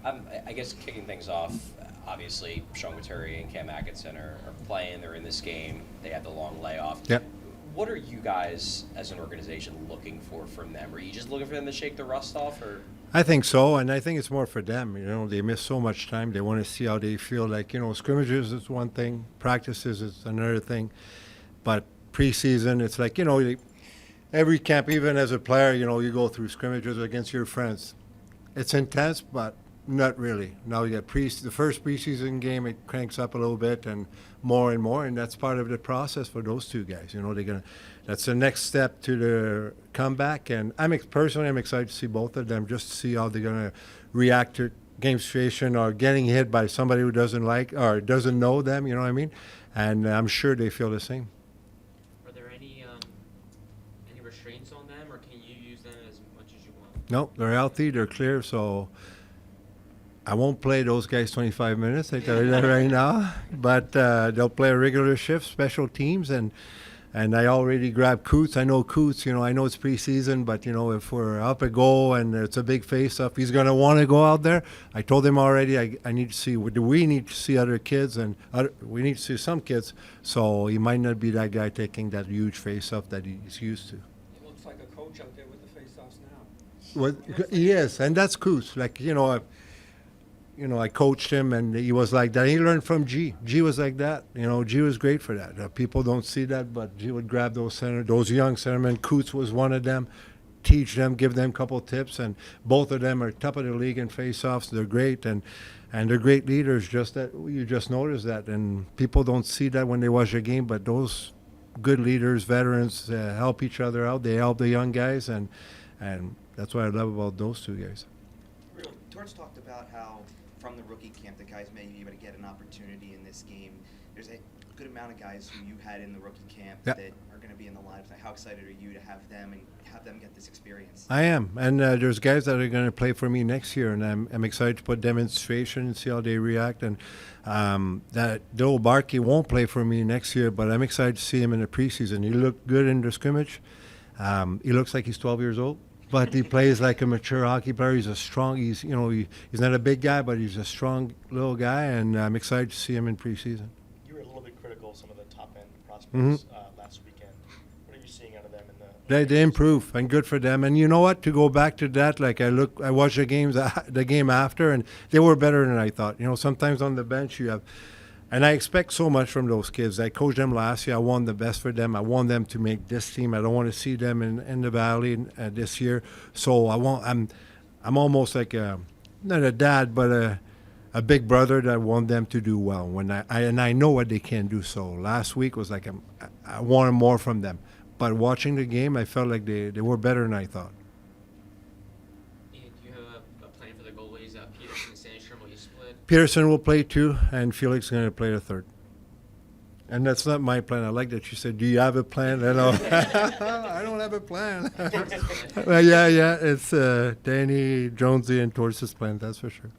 I guess kicking things off, obviously, Sean Couturier and Cam Atkinson are playing. They're in this game. They had the long layoff. Yep. What are you guys, as an organization, looking for from them? Are you just looking for them to shake the rust off, or? I think so, and I think it's more for them. They miss so much time. They want to see how they feel. Like, scrimmages is one thing, practices is another thing, but preseason, it's like, every camp, even as a player, you go through scrimmages against your friends. It's intense, but not really. Now you get the first preseason game, it cranks up a little bit and more, and that's part of the process for those two guys. That's the next step to the comeback, and personally, I'm excited to see both of them, just to see how they're going to react to game situation or getting hit by somebody who doesn't like or doesn't know them. You know what I mean? And I'm sure they feel the same. Are there any restraints on them, or can you use them as much as you want? No, they're healthy, they're clear, so I won't play those guys 25 minutes, I tell you that right now. But they'll play a regular shift, special teams, and I already grabbed Coots. I know Coots, I know it's preseason, but, if we're up a goal and it's a big face-off, he's going to want to go out there. I told him already I need to see, we need to see other kids, and we need to see some kids, so he might not be that guy taking that huge face-off that he's used to. He looks like a coach out there with the face-offs now. Well, yes, and that's Coots. Like, I coached him, and he was like that. He learned from G. G was like that. G was great for that. People don't see that, but G would grab those young centermen. Coots was one of them. Teach them, give them a couple tips, and both of them are top of the league in face-offs. They're great, and they're great leaders. Just that you just notice that, and people don't see that when they watch a game. But those good leaders, veterans, help each other out. They help the young guys, and that's what I love about those two guys. Torch talked about how from the rookie camp the guys may be able to get an opportunity in this game. There's a good amount of guys who you had in the rookie camp that are going to be in the lineup. How excited are you to have them and have them get this experience? I am, and there's guys that are going to play for me next year, and I'm excited to put demonstration and see how they react. And that Joe Barkey won't play for me next year, but I'm excited to see him in the preseason. He looked good in the scrimmage. He looks like he's 12 years old. But he plays like a mature hockey player. He's he's not a big guy, but he's a strong little guy, and I'm excited to see him in preseason. You were a little bit critical of some of the top-end prospects last weekend. What are you seeing out of them They improve, and good for them. And you know what? To go back to that, like I watched the game after, and they were better than I thought. Sometimes on the bench you have. And I expect so much from those kids. I coached them last year. I want the best for them. I want them to make this team. I don't want to see them in the Valley this year. So I'm almost like not a dad, but a big brother that want them to do well. And I know what they can do. So last week was like I wanted more from them. But watching the game, I felt like they were better than I thought. Peterson will play two, and Felix is going to play the third. And that's not my plan. I like that you said, do you have a plan? I know. I don't have a plan. Yeah, it's Danny, Jonesy, and Torres' plan, that's for sure.